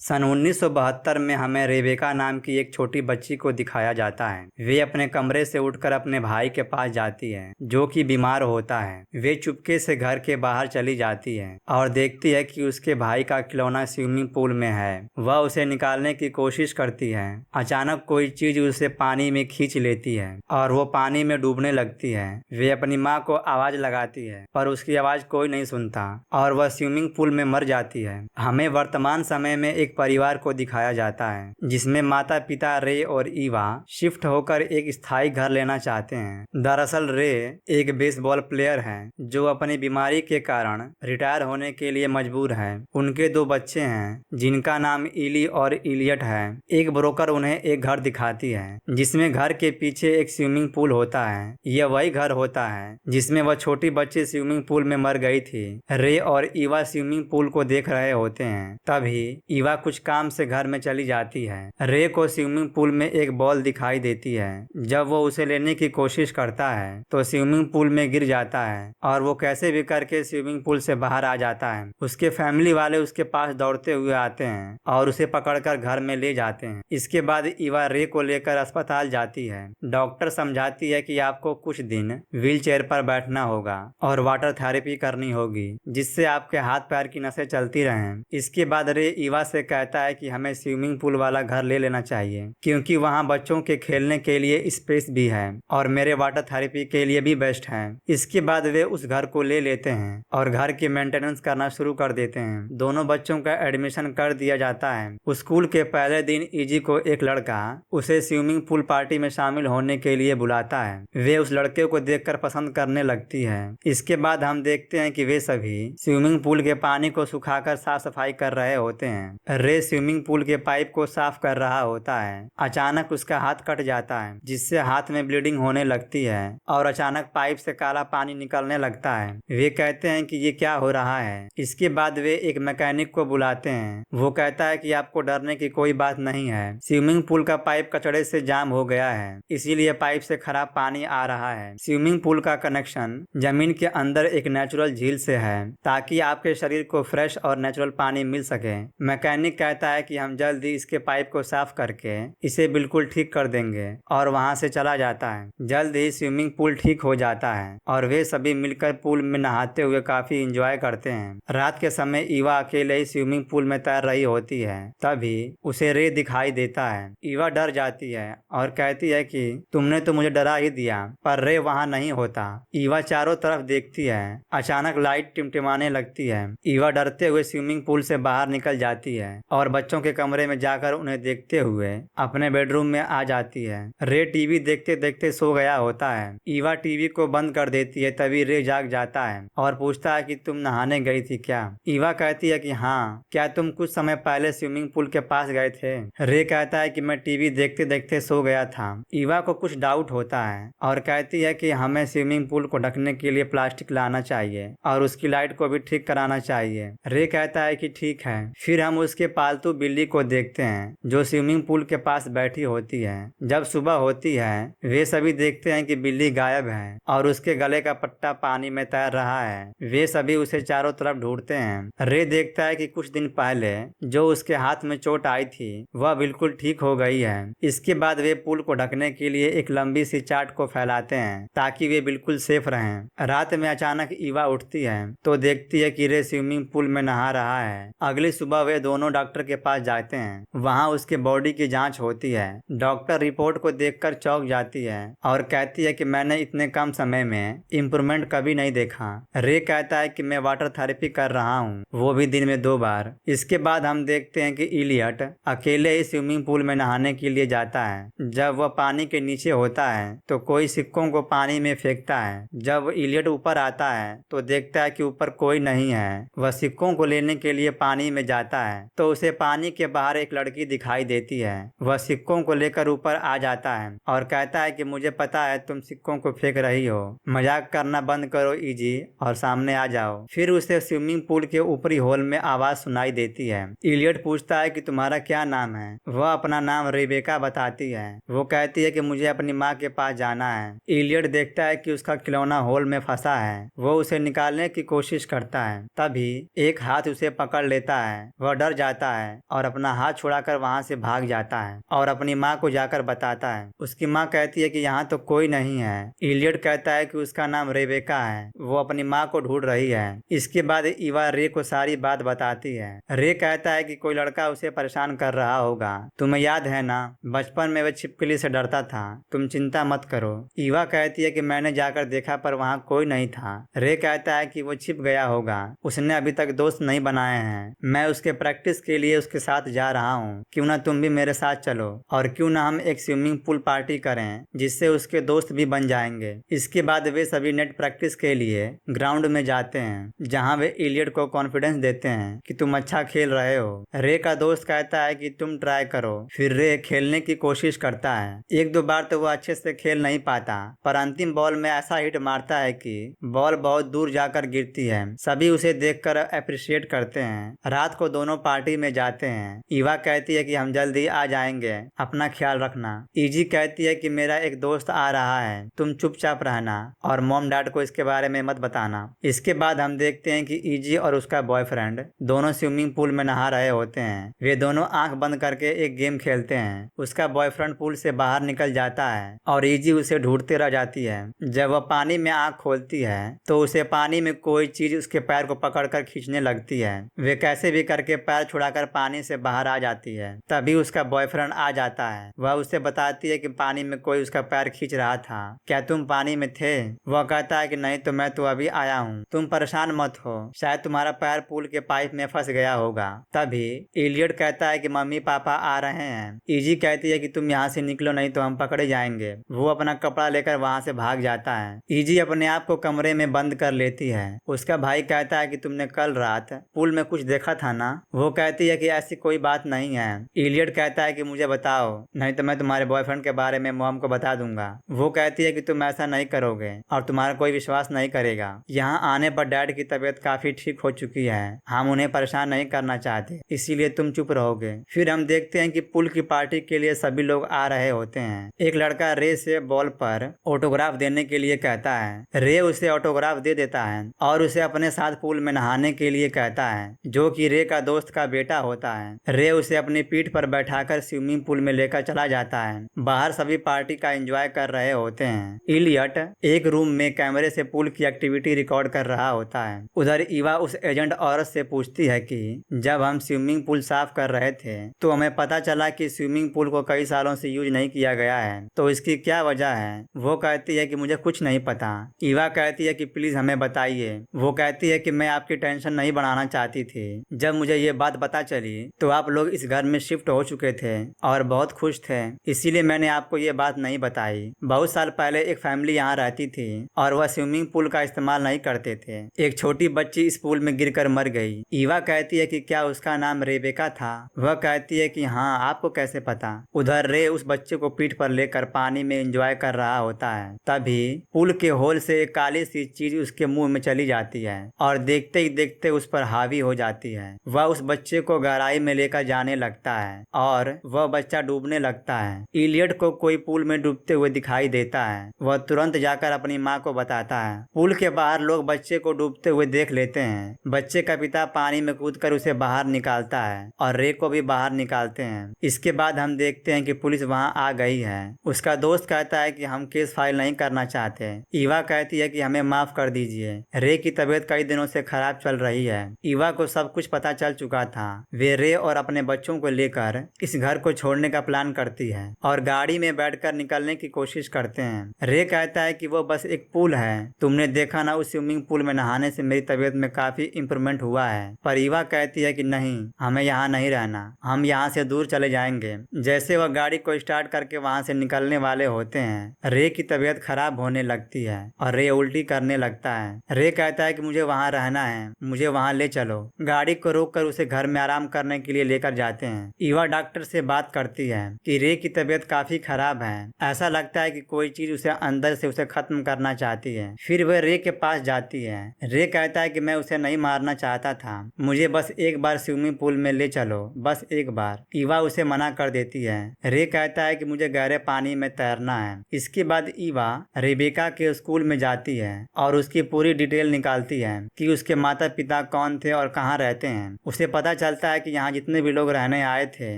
सन 1972 में हमें रेबेका नाम की एक छोटी बच्ची को दिखाया जाता है। वे अपने कमरे से उठकर अपने भाई के पास जाती है जो कि बीमार होता है। वे चुपके से घर के बाहर चली जाती है और देखती है कि उसके भाई का खिलौना स्विमिंग पूल में है। वह उसे निकालने की कोशिश करती है। अचानक कोई चीज उसे पानी में खींच लेती है और वो पानी में डूबने लगती है। वे अपनी माँ को आवाज लगाती है पर उसकी आवाज कोई नहीं सुनता और वह स्विमिंग पूल में मर जाती है। हमें वर्तमान समय में एक परिवार को दिखाया जाता है जिसमें माता पिता रे और ईवा शिफ्ट होकर एक स्थायी घर लेना चाहते हैं। दरअसल रे एक बेसबॉल प्लेयर है जो अपनी बीमारी के कारण रिटायर होने के लिए मजबूर है। उनके दो बच्चे हैं जिनका नाम इली और इलियट है। एक ब्रोकर उन्हें एक घर दिखाती है जिसमें घर के पीछे एक स्विमिंग पूल होता है। यह वही घर होता है जिसमें वह छोटी बच्ची स्विमिंग पूल में मर गई थी। रे और ईवा स्विमिंग पूल को देख रहे होते हैं। तभी ईवा कुछ काम से घर में चली जाती है। रे को स्विमिंग पूल में एक बॉल दिखाई देती है। जब वो उसे लेने की कोशिश करता है तो स्विमिंग पूल में गिर जाता है और वो कैसे भी करके स्विमिंग पूल से बाहर आ जाता है। उसके फैमिली वाले उसके पास दौड़ते हुए आते हैं और उसे पकड़कर घर में ले जाते हैं। इसके बाद ईवा रे को लेकर अस्पताल जाती है। डॉक्टर समझाती है कि आपको कुछ दिन व्हील चेयर पर बैठना होगा और वाटर थेरेपी करनी होगी जिससे आपके हाथ पैर की नसें चलती रहें। इसके बाद रे ईवा से कहता है कि हमें स्विमिंग पूल वाला घर ले लेना चाहिए क्योंकि वहाँ बच्चों के खेलने के लिए स्पेस भी है और मेरे वाटर थेरेपी के लिए भी बेस्ट है। इसके बाद वे उस घर को ले लेते हैं और घर की मेंटेनेंस करना शुरू कर देते हैं। दोनों बच्चों का एडमिशन कर दिया जाता है। स्कूल के पहले दिन इजी को एक लड़का उसे स्विमिंग पूल पार्टी में शामिल होने के लिए बुलाता है। वे उस लड़के को देखकर पसंद करने लगती है। इसके बाद हम देखते हैं कि वे सभी स्विमिंग पूल के पानी को सुखाकर साफ सफाई कर रहे होते हैं। रे स्विमिंग पूल के पाइप को साफ कर रहा होता है। अचानक उसका हाथ कट जाता है जिससे हाथ में ब्लीडिंग होने लगती है और अचानक पाइप से काला पानी निकलने लगता है। वे कहते हैं कि ये क्या हो रहा है। इसके बाद वे एक मैकेनिक को बुलाते हैं। वो कहता है कि आपको डरने की कोई बात नहीं है। स्विमिंग पूल का पाइप कचड़े से जाम हो गया है इसीलिए पाइप से खराब पानी आ रहा है। स्विमिंग पूल का कनेक्शन जमीन के अंदर एक नेचुरल झील से है ताकि आपके शरीर को फ्रेश और नेचुरल पानी मिल सके। मैकेनिक कहता है कि हम जल्द ही इसके पाइप को साफ करके इसे बिल्कुल ठीक कर देंगे और वहां से चला जाता है। जल्द ही स्विमिंग पूल ठीक हो जाता है और वे सभी मिलकर पूल में नहाते हुए काफी एंजॉय करते हैं। रात के समय ईवा अकेले ही स्विमिंग पूल में तैर रही होती है। तभी उसे रे दिखाई देता है। ईवा डर जाती है और कहती है कि तुमने तो मुझे डरा ही दिया, पर रे वहाँ नहीं होता। ईवा चारों तरफ देखती है। अचानक लाइट टिमटिमाने लगती है। ईवा डरते हुए स्विमिंग पूल से बाहर निकल जाती है और बच्चों के कमरे में जाकर उन्हें देखते हुए अपने बेडरूम में आ जाती है। रे टीवी देखते देखते सो गया होता है। ईवा टीवी को बंद कर देती है। तभी रे जाग जाता है और पूछता है कि तुम नहाने गई थी क्या? ईवा कहती है कि हाँ, क्या तुम कुछ समय पहले स्विमिंग पूल के पास गए थे? रे कहता है कि मैं टीवी देखते देखते सो गया था। ईवा को कुछ डाउट होता है और कहती है कि हमें स्विमिंग पूल को ढकने के लिए प्लास्टिक लाना चाहिए और उसकी लाइट को भी ठीक कराना चाहिए। रे कहता है कि ठीक है। फिर हम उसके पालतू बिल्ली को देखते हैं जो स्विमिंग पूल के पास बैठी होती है। जब सुबह होती है वे सभी देखते हैं कि बिल्ली गायब है और उसके गले का पट्टा पानी में तैर रहा है। वे सभी उसे चारों तरफ ढूंढते हैं। रे देखता है कि कुछ दिन पहले जो उसके हाथ में चोट आई थी वह बिल्कुल ठीक हो गई है। इसके बाद वे पूल को ढकने के लिए एक लंबी सी चार्ट को फैलाते हैं ताकि वे बिल्कुल सेफ रहें। रात में अचानक ईवा उठती है तो देखती है कि रे स्विमिंग पूल में नहा रहा है। अगली सुबह वे दोनों डॉक्टर के पास जाते हैं। वहाँ उसके बॉडी की जांच होती है। डॉक्टर रिपोर्ट को देखकर चौंक जाती है और कहती है कि मैंने इतने कम समय में इम्प्रूवमेंट कभी नहीं देखा। रे कहता है कि मैं वाटर थेरेपी कर रहा हूँ, वो भी दिन में 2 बार। इसके बाद हम देखते हैं कि इलियट अकेले ही स्विमिंग पूल में नहाने के लिए जाता है। जब वह पानी के नीचे होता है तो कोई सिक्कों को पानी में फेंकता है। जब इलियट ऊपर आता है तो देखता है कि ऊपर कोई नहीं है। वह सिक्कों को लेने के लिए पानी में जाता है तो उसे पानी के बाहर एक लड़की दिखाई देती है। वह सिक्कों को लेकर ऊपर आ जाता है और कहता है कि मुझे पता है तुम सिक्कों को फेंक रही हो, मजाक करना बंद करो इजी और सामने आ जाओ। फिर उसे स्विमिंग पूल के ऊपरी हॉल में आवाज सुनाई देती है। इलियट पूछता है कि तुम्हारा क्या नाम है? वह अपना नाम रेबेका बताती है। वो कहती है कि मुझे अपनी माँ के पास जाना है। इलियट देखता है कि उसका खिलौना हॉल में फंसा है। वो उसे निकालने की कोशिश करता है। तभी एक हाथ उसे पकड़ लेता है। वह डर जाता जाता है और अपना हाथ छुड़ाकर वहाँ से भाग जाता है और अपनी माँ को जाकर बताता है। उसकी माँ कहती है कि यहाँ तो कोई नहीं है। इलियट कहता है कि उसका नाम रेबेका है, वो अपनी माँ को ढूंढ रही है। इसके बाद ईवा रे को सारी बात बताती है। रे कहता है कि कोई लड़का उसे परेशान कर रहा होगा, तुम्हें याद है ना, बचपन में वह छिपकली से डरता था, तुम चिंता मत करो। ईवा कहती है कि मैंने जाकर देखा पर वहाँ कोई नहीं था। रे कहता है कि वो छिप गया होगा, उसने अभी तक दोस्त नहीं बनाए हैं। मैं उसके प्रैक्टिस के लिए उसके साथ जा रहा हूँ, क्यों ना तुम भी मेरे साथ चलो और क्यों ना हम एक स्विमिंग पूल पार्टी करें जिससे उसके दोस्त भी बन जाएंगे। इसके बाद वे सभी नेट प्रैक्टिस के लिए ग्राउंड में जाते हैं, जहाँ वे इलियट को कॉन्फिडेंस देते हैं कि तुम अच्छा खेल रहे हो। रे का दोस्त कहता है कि तुम ट्राई करो। फिर रे खेलने की कोशिश करता है। एक दो बार तो वो अच्छे से खेल नहीं पाता, पर अंतिम बॉल में ऐसा हिट मारता है कि बॉल बहुत दूर जाकर गिरती है। सभी उसे देखकर अप्रिशिएट करते हैं। रात को दोनों पार्टी में जाते हैं। ईवा कहती है कि हम जल्दी आ जाएंगे, अपना ख्याल रखना। इजी कहती है कि मेरा एक दोस्त आ रहा है, तुम चुपचाप रहना और मॉम डैड को इसके बारे में मत बताना। इसके बाद हम देखते हैं कि इजी और उसका बॉयफ्रेंड दोनों स्विमिंग पूल में नहा रहे होते हैं। वे दोनों आंख बंद करके एक गेम खेलते हैं। उसका बॉयफ्रेंड पूल से बाहर निकल जाता है और इजी उसे ढूंढते रह जाती है। जब वह पानी में आंख खोलती है तो उसे पानी में कोई चीज उसके पैर को पकड़कर खींचने लगती है। वे कैसे भी करके पैर छुड़ाकर पानी से बाहर आ जाती है। तभी उसका बॉयफ्रेंड आ जाता है। वह उसे बताती है कि पानी में कोई उसका पैर खींच रहा था, क्या तुम पानी में थे? वह कहता है कि नहीं तो मैं तो अभी आया हूँ, तुम परेशान मत हो, शायद तुम्हारा पैर पूल के पाइप में फंस गया होगा। तभी इलियट कहता है कि मम्मी पापा आ रहे हैं। इजी कहती है कि तुम यहाँ से निकलो नहीं तो हम पकड़े जाएंगे। वो अपना कपड़ा लेकर वहाँ से भाग जाता है। इजी अपने आप को कमरे में बंद कर लेती है। उसका भाई कहता है कि तुमने कल रात पूल में कुछ देखा था ना? वो कहती है कि ऐसी कोई बात नहीं है। इलियट कहता है कि मुझे बताओ, नहीं तो मैं तुम्हारे बॉयफ्रेंड के बारे में मॉम को बता दूंगा। वो कहती है कि तुम ऐसा नहीं करोगे और तुम्हारा कोई विश्वास नहीं करेगा। यहाँ आने पर डैड की तबीयत काफी ठीक हो चुकी है, हम उन्हें परेशान नहीं करना चाहते, इसीलिए तुम चुप रहोगे। फिर हम देखते हैं कि पुल की पार्टी के लिए सभी लोग आ रहे होते हैं। एक लड़का रे से बॉल पर ऑटोग्राफ देने के लिए कहता है। रे उसे ऑटोग्राफ दे देता है और उसे अपने साथ पूल में नहाने के लिए कहता है, जो कि रे का दोस्त का बेटा होता है। रे उसे अपनी पीठ पर बैठाकर स्विमिंग पूल में लेकर चला जाता है। बाहर सभी पार्टी का एंजॉय कर रहे होते हैं। इलियट एक रूम में कैमरे से पूल की एक्टिविटी रिकॉर्ड कर रहा होता है। उधर ईवा उस एजेंट औरत से पूछती है कि जब हम स्विमिंग पूल साफ कर रहे थे तो हमें पता चला कि स्विमिंग पूल को कई सालों से यूज नहीं किया गया है, तो इसकी क्या वजह है? वो कहती है कि मुझे कुछ नहीं पता। ईवा कहती है कि प्लीज हमें बताइए। वो कहती है कि मैं आपकी टेंशन नहीं बढ़ाना चाहती थी। जब मुझे ये बात पता चली तो आप लोग इस घर में शिफ्ट हो चुके थे और बहुत खुश थे, इसीलिए मैंने आपको ये बात नहीं बताई। बहुत साल पहले एक फैमिली यहाँ रहती थी और वह स्विमिंग पूल का इस्तेमाल नहीं करते थे। एक छोटी बच्ची इस पूल में गिरकर मर गई। ईवा कहती है कि क्या उसका नाम रेबेका था? वह कहती है कि हाँ, आपको कैसे पता? उधर रे उस बच्चे को पीठ पर लेकर पानी में एंजॉय कर रहा होता है। तभी पुल के होल से एक काली सी चीज उसके मुंह में चली जाती है और देखते ही देखते उस पर हावी हो जाती है। वह उस बच्चे को गहराई में लेकर जाने लगता है और वह बच्चा डूबने लगता है। इलियट को कोई पूल में डूबते हुए दिखाई देता है। वह तुरंत जाकर अपनी माँ को बताता है। पूल के बाहर लोग बच्चे को डूबते हुए देख लेते हैं। बच्चे का पिता पानी में कूदकर उसे बाहर निकालता है और रे को भी बाहर निकालते हैं। इसके बाद हम देखते हैं कि पुलिस वहाँ आ गई है। उसका दोस्त कहता है कि हम केस फाइल नहीं करना चाहते। ईवा कहती है कि हमें माफ कर दीजिए, रे की तबीयत कई दिनों से खराब चल रही है। ईवा को सब कुछ पता चल चुका था। वे रे और अपने बच्चों को लेकर इस घर को छोड़ने का प्लान करती है और गाड़ी में बैठकर निकलने की कोशिश करते हैं। रे कहता है कि वो बस एक पूल है, तुमने देखा ना, उस स्विमिंग पूल में नहाने से मेरी तबीयत में काफी इम्प्रूवमेंट हुआ है। पर ईवा कहती है कि नहीं, हमें यहाँ नहीं रहना, हम यहाँ से दूर चले जाएंगे। जैसे वह गाड़ी को स्टार्ट करके वहाँ से निकलने वाले होते हैं, रे की तबीयत खराब होने लगती है और रे उल्टी करने लगता है। रे कहता है कि मुझे वहाँ रहना है, मुझे वहाँ ले चलो। गाड़ी को रोककर उसे घर में आराम करने के लिए लेकर जाते हैं। ईवा डॉक्टर से बात करती है कि रे की तबीयत काफी खराब है, ऐसा लगता है कि कोई चीज उसे अंदर से उसे खत्म करना चाहती है। फिर वह रे के पास जाती है। रे कहता है कि मैं उसे नहीं मारना चाहता था, मुझे बस एक बार स्विमिंग पूल में ले चलो, बस एक बार। ईवा उसे मना कर देती है। रे कहता है कि मुझे गहरे पानी में तैरना है। इसके बाद ईवा रेबेका के स्कूल में जाती है और उसकी पूरी डिटेल निकालती है कि उसके माता पिता कौन थे और कहाँ रहते हैं। उसे पता चलता है कि यहाँ जितने भी लोग रहने आए थे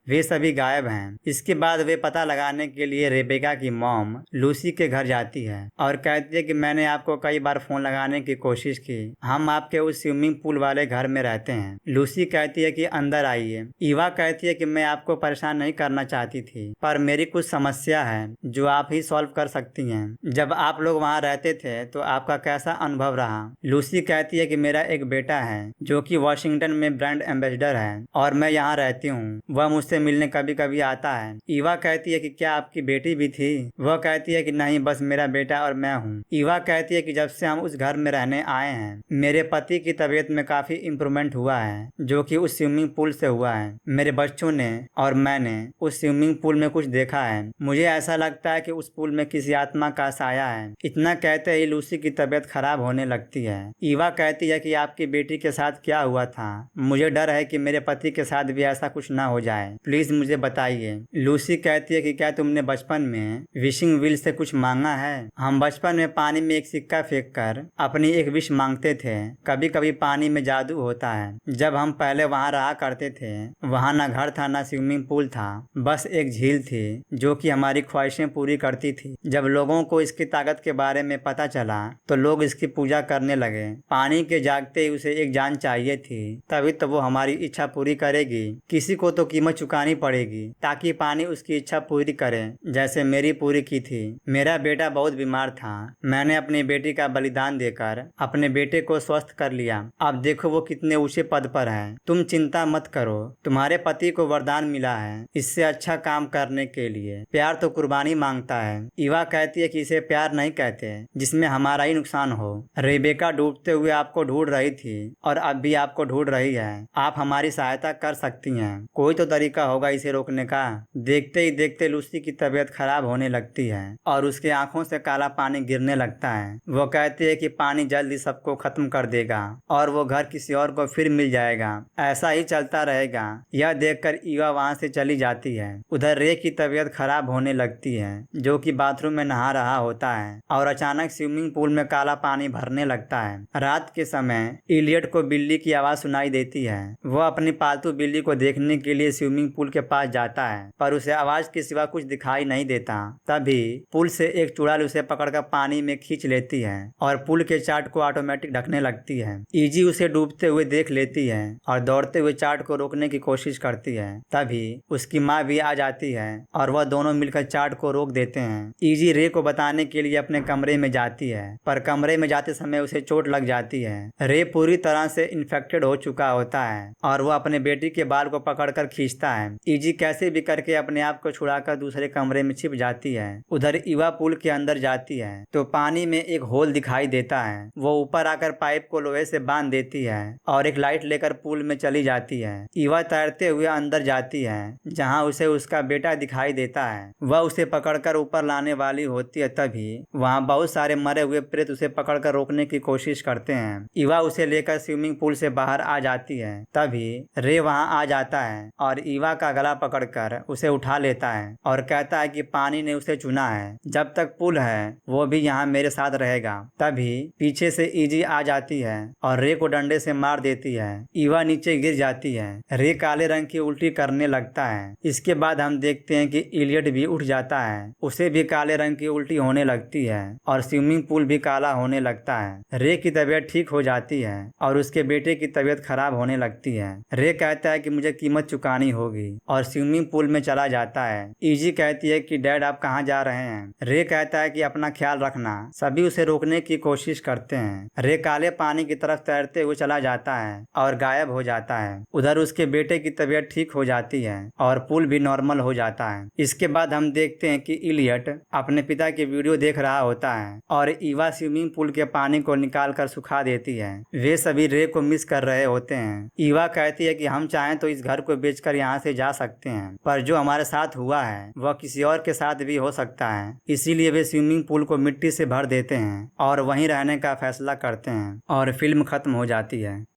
वे सभी गायब हैं। इसके बाद वे पता लगाने के लिए रेबेका की मॉम लूसी के घर जाती है और कहती है कि मैंने आपको कई बार फोन लगाने की कोशिश की, हम आपके उस स्विमिंग पूल वाले घर में रहते हैं। लूसी कहती है कि अंदर आइए। ईवा कहती है कि मैं आपको परेशान नहीं करना चाहती थी, पर मेरी कुछ समस्या है जो आप ही सॉल्व कर सकती हैं। जब आप लोग वहाँ रहते थे तो आपका कैसा अनुभव रहा? लूसी कहती है कि मेरा एक बेटा है जो कि वॉशिंगटन में ब्रांड एम्बेसडर है और मैं यहाँ रहती हूँ। वह मुझसे मिलने कभी कभी आता है। ईवा कहती है कि क्या आपकी बेटी भी थी? वह कहती है कि नहीं, बस मेरा बेटा और मैं हूँ। ईवा कहती है कि जब से हम उस घर में रहने आए हैं मेरे पति की तबीयत में काफी इम्प्रूवमेंट हुआ है, जो कि उस स्विमिंग पूल से हुआ है। मेरे बच्चों ने और मैंने उस स्विमिंग पूल में कुछ देखा है। मुझे ऐसा लगता है कि उस पूल में किसी आत्मा का साया है। इतना कहते ही लूसी की तबीयत खराब होने लगती है। ईवा कहती है कि आपकी बेटी के साथ क्या हुआ था? मुझे डर है कि मेरे पति के साथ भी ऐसा कुछ ना हो जाए, प्लीज मुझे बताइए। लूसी कहती है कि क्या तुमने बचपन में विशिंग व्हील से कुछ मांगा है? हम बचपन में पानी में एक सिक्का फेंक कर अपनी एक विश मांगते थे। कभी कभी पानी में जादू होता है। जब हम पहले वहाँ रहा करते थे वहाँ ना घर था ना स्विमिंग पूल था, बस एक झील थी जो कि हमारी ख्वाहिशें पूरी करती थी। जब लोगों को इसकी ताकत के बारे में पता चला तो लोग इसकी पूजा करने लगे। पानी के जागते ही उसे एक जान चाहिए थी, तभी तो वो हमारी इच्छा पूरी करेगी। किसी को तो कीमत चुकानी पड़ेगी ताकि पानी उसकी इच्छा पूरी करे, जैसे मेरी पूरी की थी। मेरा बेटा बहुत बीमार था, मैंने अपनी बेटी का बलिदान देकर अपने बेटे को स्वस्थ कर लिया। अब देखो वो कितने ऊंचे पद पर है। तुम चिंता मत करो, तुम्हारे पति को वरदान मिला है इससे अच्छा काम करने के लिए। प्यार तो कुर्बानी मांगता है। ईवा कहती है कि इसे प्यार नहीं कहते जिसमें हमारा ही नुकसान हो। रेबेका डूबते हुए आपको ढूंढ रही थी और अब भी आपको ढूंढ रही है। आप हमारी सहायता कर सकती हैं, कोई तो तरीका होगा इसे रोकने का। देखते ही देखते लूसी की तबीयत खराब होने लगती है और उसके आंखों से काला पानी गिरने लगता है। वो कहती है कि पानी जल्दी सबको खत्म कर देगा और वो घर किसी और को फिर मिल जाएगा। ऐसा ही चलता रहेगा। यह देखकर ईवा वहाँ से चली जाती है। उधर रे की तबीयत खराब होने लगती है जो कि बाथरूम में नहा रहा होता है और अचानक स्विमिंग पूल में काला पानी भरने लगता है। रात के समय इलियट को बिल्ली की आवाज सुनाई देती है। वह अपनी पालतू बिल्ली को देखने के लिए स्विमिंग पूल के पास जाता है पर उसे आवाज के सिवा कुछ दिखाई नहीं देता। तभी पुल से एक चुड़ैल उसे पकड़कर पानी में खींच लेती है और पुल के चार्ट को ऑटोमेटिक ढकने लगती है। इजी उसे डूबते हुए देख लेती है और दौड़ते हुए चार्ट को रोकने की कोशिश करती है। तभी उसकी माँ भी आ जाती है और वह दोनों मिलकर चार्ट को रोक देते हैं। इजी रे को बताने के लिए अपने कमरे में जाती है पर कमरे में जाते समय उसे चोट लग जाती है। रे पूरी तरह से इन्फेक्टेड हो चुका होता है और वो अपने बेटी के बाल को पकड़कर खींचता है। इजी कैसे भी करके अपने आप को छुड़ाकर दूसरे कमरे में छिप जाती है। उधर ईवा पुल के अंदर जाती है तो पानी में एक होल दिखाई देता है। वो ऊपर आकर पाइप को लोहे से बांध देती है और एक लाइट लेकर पुल में चली जाती है। ईवा तैरते हुए अंदर जाती है जहाँ उसे उसका बेटा दिखाई देता है। वह उसे पकड़कर ऊपर लाने वाली होती है, तभी वहाँ बहुत सारे मरे हुए प्रेत उसे पकड़कर रोकने की कोशिश करते हैं। ईवा उसे लेकर स्विमिंग पूल से बाहर आ जाती है। तभी रे वहाँ आ जाता है और ईवा का गला पकड़कर उसे उठा लेता है और कहता है कि पानी ने उसे चुना है, जब तक पुल है वो भी यहाँ मेरे साथ रहेगा। तभी पीछे से इजी आ जाती है और रे को डंडे से मार देती है। ईवा नीचे गिर जाती है। रे काले रंग की उल्टी करने लगता है। इसके बाद हम देखते हैं कि इलियट भी उठ जाता है, उसे भी काले रंग की उल्टी होने लगती है और स्विमिंग पूल भी काला होने लगता है। रे की तबीयत ठीक हो जाती है और उसके बेटे की तबीयत खराब होने लगती है। रे कहता है कि मुझे कीमत चुकानी होगी और स्विमिंग पूल में चला जाता है। इजी कहती है कि डैड आप कहाँ जा रहे हैं? रे कहता है कि अपना ख्याल रखना। सभी उसे रोकने की कोशिश करते हैं। रे काले पानी की तरफ तैरते हुए चला जाता है और गायब हो जाता है। उधर उसके बेटे की तबीयत ठीक हो जाती है और पुल भी नॉर्मल हो जाता है। इसके बाद हम देखते हैं कि इलियट अपने पिता की वीडियो देख रहा होता है और ईवा स्विमिंग पूल के पानी को निकाल कर सुखा देती है। वे सभी रे को मिस कर रहे होते हैं। ईवा कहती है कि हम चाहें तो इस घर को बेचकर यहाँ से जा सकते हैं, पर जो हमारे साथ हुआ है वह किसी और के साथ भी हो सकता है। इसीलिए वे स्विमिंग पूल को मिट्टी से भर देते हैं और वहीं रहने का फैसला करते हैं और फिल्म खत्म हो जाती है।